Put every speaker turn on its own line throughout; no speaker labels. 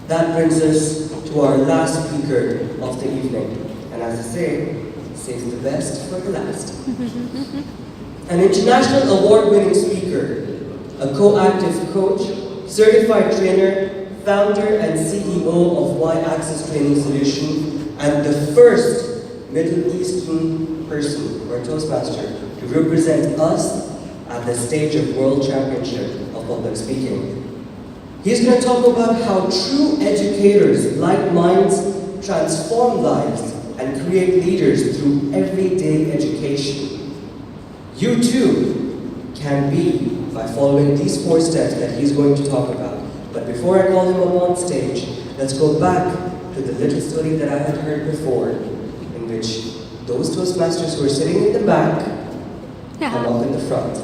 That brings us to our last speaker of the evening. And as I say, save the best for the last. An international award-winning speaker, a co-active coach, certified trainer, founder and CEO of Y-Axis Training Solution, and the first Middle Eastern person or Toastmaster to represent us at the stage of World Championship of Public Speaking. He's going to talk about how true educators, like minds, transform lives and create leaders through everyday education. You too can be by following these 4 steps that he's going to talk about. But before I call him up on stage, let's go back to the little story that I had heard before, in which those Toastmasters who are sitting in the back come up in the front.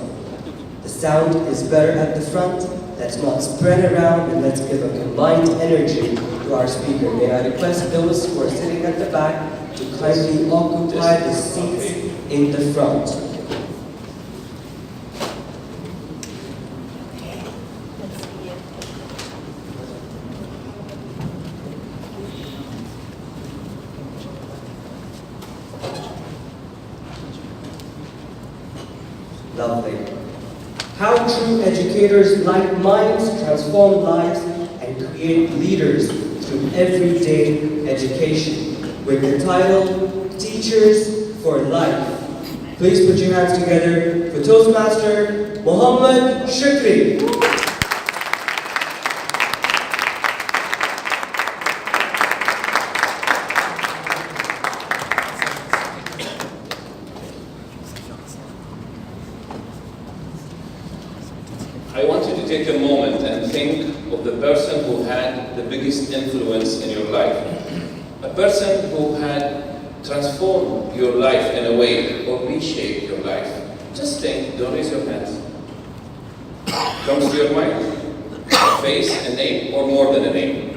The sound is better at the front. Let's not spread around, and let's give a combined energy to our speaker. May I request those who are sitting at the back to kindly occupy the seats in the front. Lovely. How true educators like minds transform lives and create leaders through everyday education, with the title, Teachers for Life. Please put your hands together for Toastmaster Mohammed Shukri.
I want you to take a moment and think of the person who had the biggest influence in your life. A person who had transformed your life in a way or reshaped your life. Just think, don't raise your hands. Comes to your mind. A face, a name, or more than a name.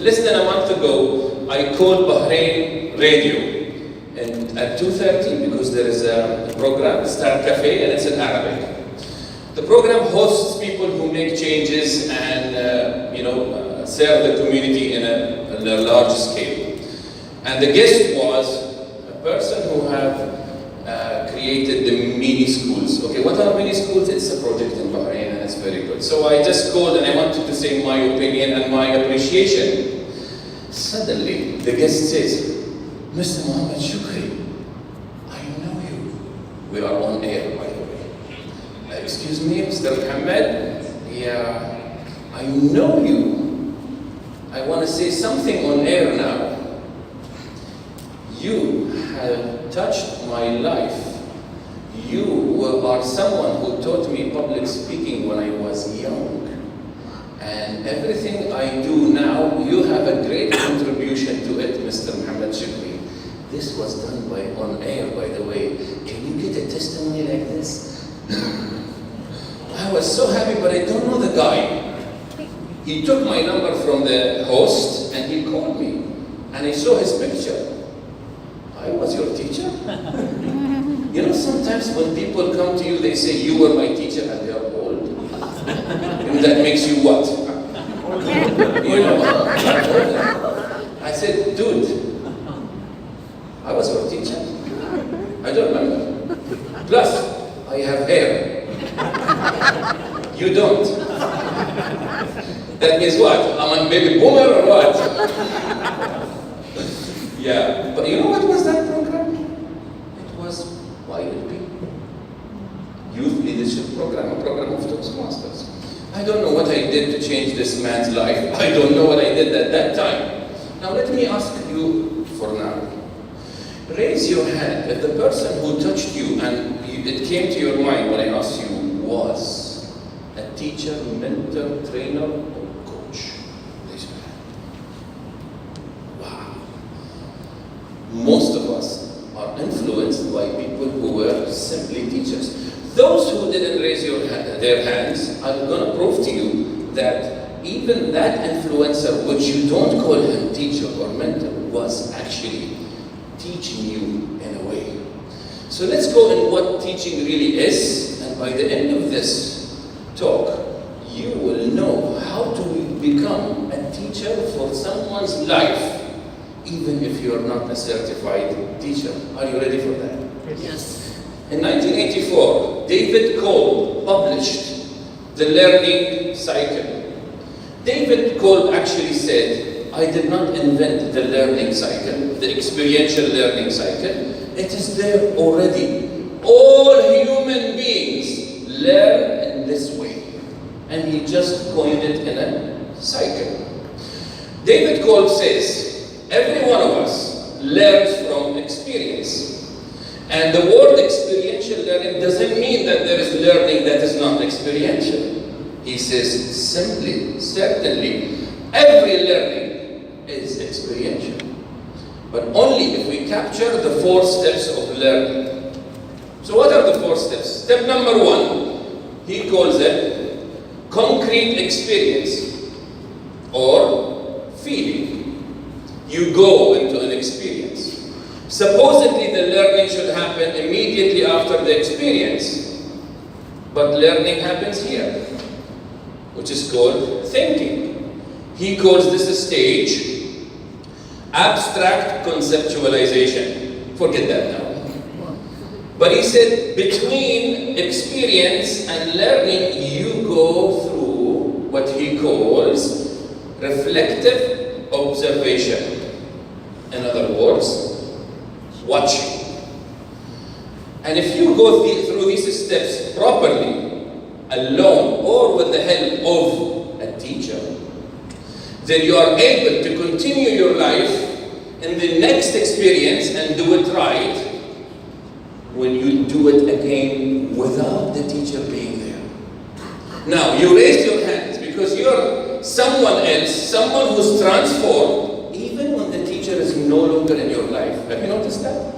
Less than a month ago, I called Bahrain radio and at 2:30 because there is a program, Star Cafe, and it's in Arabic. The program hosts people who make changes and serve the community in a large scale. And the guest was a person who have created the mini schools. Okay, what are mini schools? It's a project in Bahrain and it's very good. So I just called and I wanted to say my opinion and my appreciation. Suddenly, the guest says, Mr. Mohammed Shukri, I know you. We are on air, by the way. Excuse me, Mr. Mohammed? Yeah, I know you. I want to say something on air now. You have touched my life. You are someone who taught me public speaking when I was young. And everything I do now, you have a great contribution to it, Mr. Mohammed Shukri. This was done on air, by the way. Can you get a testimony like this? I was so happy, but I don't know the guy. He took my number from the host and he called me. And I saw his picture. I was your teacher? You know, sometimes when people come to you, they say, you were my teacher, and they are old. And that makes you what? You know? I said, dude, I was your teacher? I don't remember. Plus, I have hair. You don't. That means what? I'm a baby boomer or what? Yeah, but you know what was that program? It was YLP. Youth Leadership Program, a program of Toastmasters. I don't know what I did to change this man's life. I don't know what I did at that time. Now let me ask you for now. Raise your hand if the person who touched you and it came to your mind when I asked you was a teacher, mentor, trainer, or coach. Raise your hand. Wow. Most of us are influenced by people who were simply teachers. Those who didn't raise their hands, I'm going to prove to you that even that influencer, which you don't call him teacher or mentor, was actually teaching you in a way. So let's go in what teaching really is, and by the end of this talk, you will know how to become a teacher for someone's life, even if you are not a certified teacher. Are you ready for that?
Yes.
In 1984, David Cole published the learning cycle. David Cole actually said, I did not invent the learning cycle, the experiential learning cycle. It is there already. All human beings learn in this way. And he just coined it in a cycle. David Cole says, every one of us learns from experience. And the word experiential learning doesn't mean that there is learning that is not experiential. He says, simply, certainly, every learning is experiential. But only if we capture the 4 steps of learning. So what are the 4 steps? Step number 1, he calls it concrete experience or feeling. You go into an experience. Supposedly the learning should happen immediately after the experience, but learning happens here, which is called thinking. He calls this a stage, abstract conceptualization. Forget that now. But he said between experience and learning, you go through what he calls reflective observation. In other words, watching. And if you go through these steps properly, alone or with the help of a teacher, then you are able to continue your life in the next experience and do it right when you do it again without the teacher being there. Now, you raise your hands because you're someone else, someone who's transformed, even when the teacher is no longer in your life. Have you noticed that?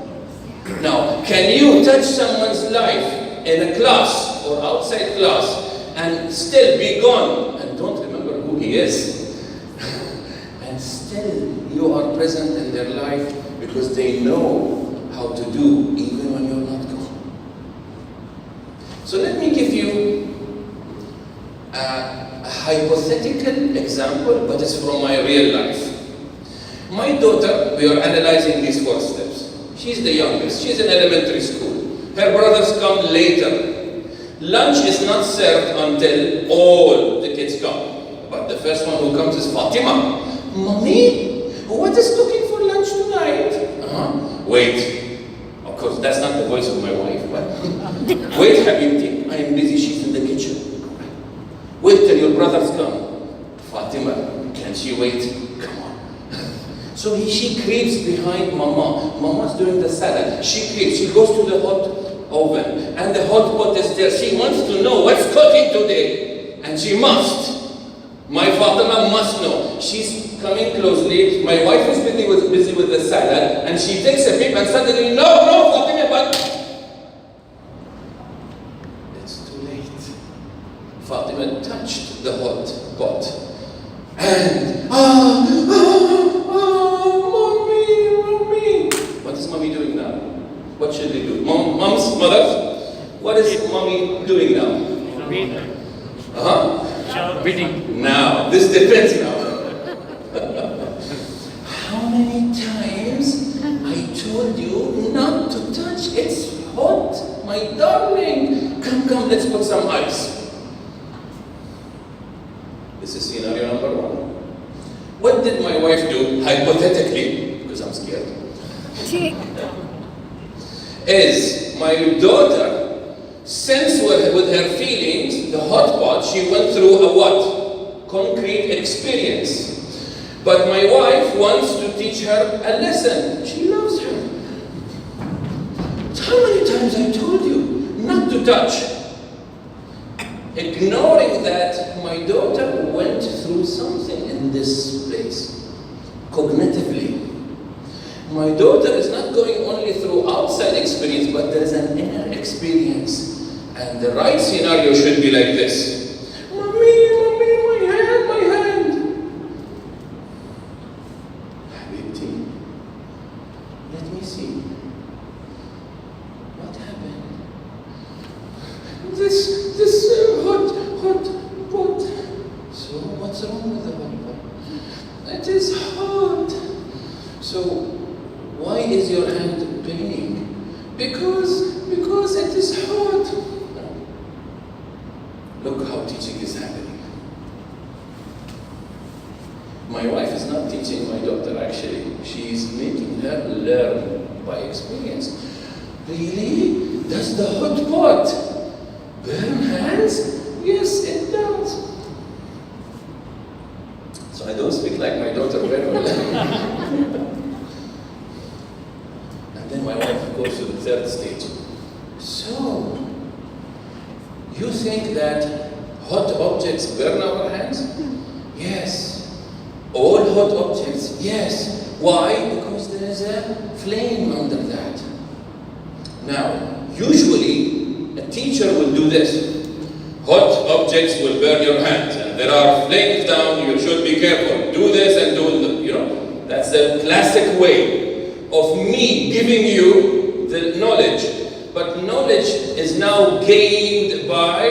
Now, can you touch someone's life in a class or outside class and still be gone and don't remember who he is? And still you are present in their life because they know how to do even when you're not gone. So let me give you a hypothetical example, but it's from my real life. My daughter, we are analyzing these 4 steps. She's the youngest. She's in elementary school. Her brothers come later. Lunch is not served until all the kids come. But the first one who comes is Fatima. Mommy, what is cooking for lunch tonight? Wait. Of course, that's not the voice of my wife, but wait, Habibti, I am busy. She's in the kitchen. Wait till your brothers come. Fatima, can she wait? Come on. So she creeps behind Mama. Mama's doing the salad. She creeps. She goes to the hot oven. And the hot pot is there. She wants to know what's cooking today. And she must. My Fatima must know. She's coming closely. My wife is busy with the salad. And she takes a peep and suddenly, no, Fatima, but... It's too late. Fatima touched the hot pot. And, mommy. What is mommy doing now? What should they do? Mothers? What is mommy doing now?
Reading. Reading.
Now, this depends now. How many times I told you not to touch? It's hot, my darling. Come, let's put some ice. This is scenario number 1. What did my wife do, hypothetically, because I'm scared, is my daughter, since with her feelings, the hot pot, she went through a what? Concrete experience. But my wife wants to teach her a lesson. She loves her. How many times I told you not to touch? Ignoring that, my daughter went through something in this place, cognitively. My daughter is not going only through outside experience, but there is an inner experience. And the right scenario should be like this. Mommy, my hand. Habibti, let me see. What happened? This hot pot It is hot. So, why is your hand paining? Because it is hot. No. Look how teaching is happening. My wife is not teaching my daughter actually. She is making her learn by experience. Really? Does the hot pot burn hands? Yes, it does. So I don't speak like my daughter very well. And then my wife goes to the third stage. So, you think that hot objects burn our hands? Yes. All hot objects? Yes. Why? Because there is a flame under that. Now, usually, a teacher will do this. Hot objects will burn your hands, and there are flames down, you should be careful. Do this and do, that's the classic way of me giving you the knowledge. But knowledge is now gained by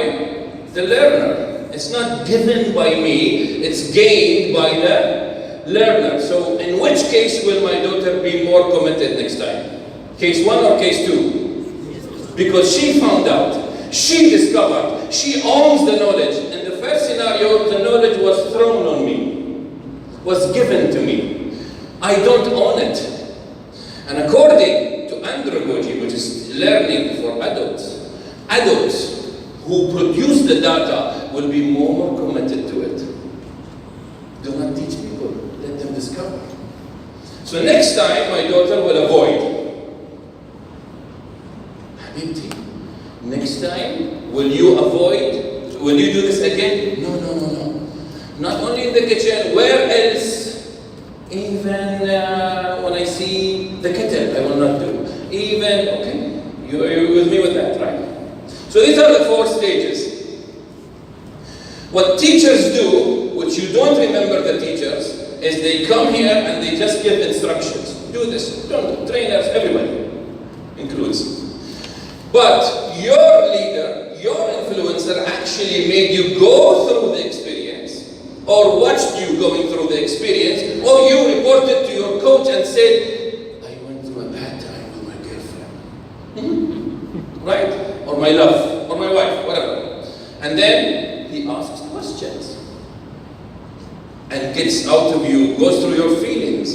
the learner. It's not given by me, it's gained by the learner. So in which case will my daughter be more committed next time? Case 1 or case 2? Because she found out. She discovered, she owns the knowledge. In the first scenario, the knowledge was thrown on me, was given to me. I don't own it. And according to andragogy, which is learning for adults, adults who produce the data will be more committed to it. Do not teach people, let them discover. So next time, my daughter will avoid. Habibti, next time, will you avoid? Will you do this again? No. Not only in the kitchen, where else? Even when I see the kettle, I will not do. Even, okay, you're with me with that, right? So these are the 4 stages. What teachers do, which you don't remember the teachers, is they come here and they just give instructions. Do this, don't do. Trainers, everybody includes. But your leader, your influencer actually made you go through the experience, or watched you going through the experience, or you reported to your coach and said, I went through a bad time with my girlfriend. Right? Or my love, or my wife, whatever. And then he asks questions and gets out of you, goes through your feelings.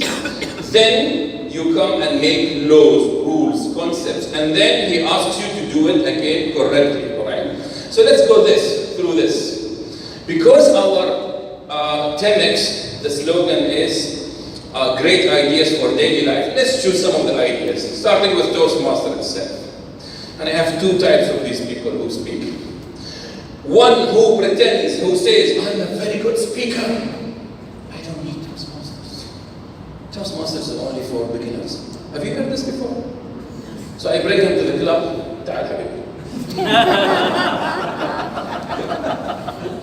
Then you come and make laws, rules, concepts, and then he asks you to do it again correctly, alright? So let's go through this. Because our TMx, the slogan is great ideas for daily life, let's choose some of the ideas, starting with Toastmasters itself. And I have 2 types of these people who speak. One who pretends, who says, I'm a very good speaker. I don't need Toastmasters. Toastmasters are only for beginners. Have you heard this before? So I bring him to the club. Ta'al habibi.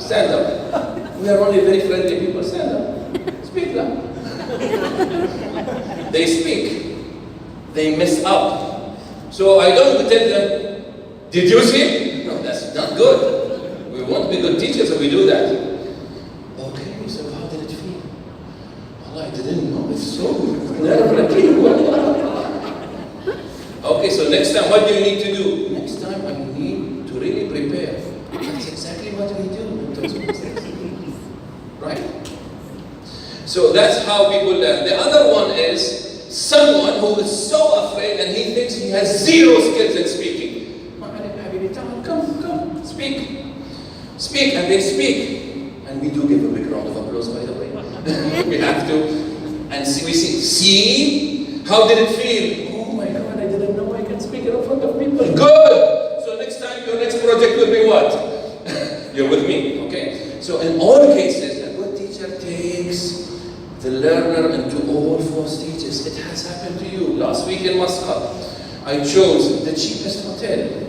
Stand up. We are only very friendly people. Stand up. Speak now. They speak. They mess up. So I don't tell them, did you see? No, that's not good. We won't be good teachers if we do that. Okay, so how did it feel? Well, I didn't know. It's so nerve-wracking. Okay, so next time, what do you need to do? Next time, I need to really prepare. That's exactly what we do in Toastmasters. Right? So that's how people learn. The other one is someone who is so afraid and he thinks he has 0 skills in speaking. Come, speak. Speak, and they speak. And we do give a big round of applause, by the way. We have to. And we see, how did it feel? Oh my God, I didn't know I can speak in front of people. Good! So next time, your next project will be what? You're with me, okay? So in all cases, a good teacher takes the learner into all 4 stages. It has happened to you. Last week in Muscat, I chose the cheapest hotel.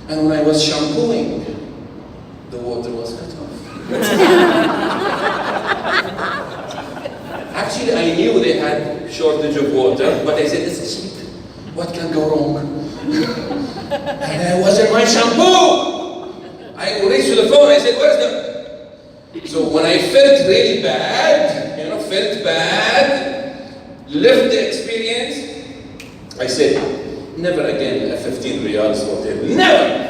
And when I was shampooing, the water was cut off. Actually, I knew they had shortage of water, but I said, it's cheap. What can go wrong? And I wasn't my shampoo! I reached to the phone, I said, where's the... So when I felt really bad, felt bad, left the experience. I said, never again a 15 riyals hotel. Never!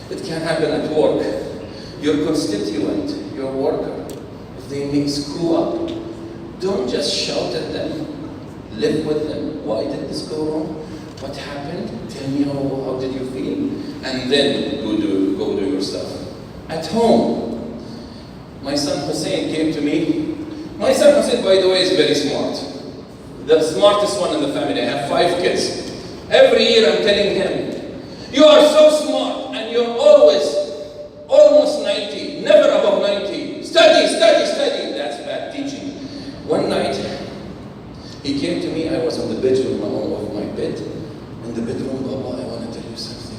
It can happen at work. Your constituent, your worker, if they make screw up, don't just shout at them. Live with them. Why did this go wrong? What happened? Tell me how did you feel? And then go do your stuff. At home, my son Hussein came to me. My son Hussein, by the way, is very smart. The smartest one in the family. I have 5 kids. Every year I'm telling him, you are so smart and you're always almost 90, never above 90. Study, study, study. That's bad teaching. One night, he came to me. I was on the bedroom of my bed. In the bedroom, Baba, I want to tell you something.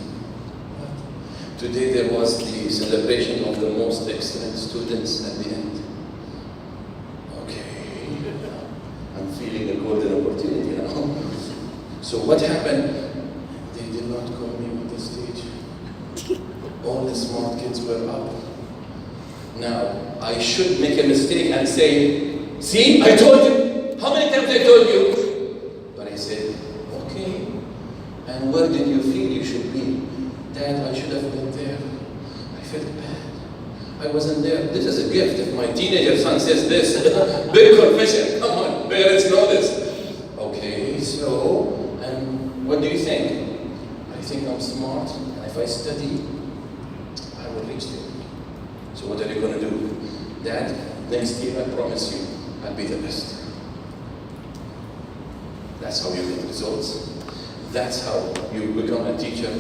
What? Today there was the celebration of the most excellent students at the end. Okay. I'm feeling a golden opportunity now. So what happened? They did not call me on the stage. All the smart kids were up. Now, I should make a mistake and say, see, I told you. How many times I told you? But I said, okay. And where did you feel you should be? Dad, I should have been there. I felt bad. I wasn't there. This is a gift. If my teenager son says this, big confession. Come on, parents know this. Okay, so, and what do you think? I think I'm smart, and if I study, I will reach there. So what are you going to do? Dad, next year I promise you, I'll be the best. That's how you get results. That's how you become a teacher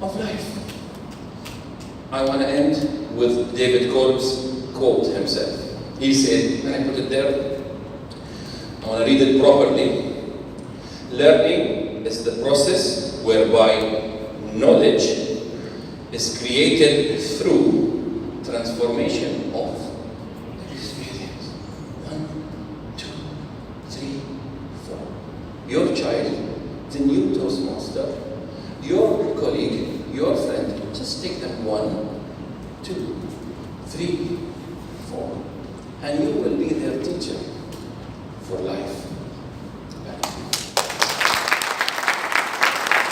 of life. I want to end with David Kolb's quote himself. He said, and I put it there, I want to read it properly. Learning is the process whereby knowledge is created through transformation of experience. 1, 2, 3, 4. Your child, the new Toastmaster, your colleague, your friend, just take them 1, 2, 3, 4, and you will be their teacher for life.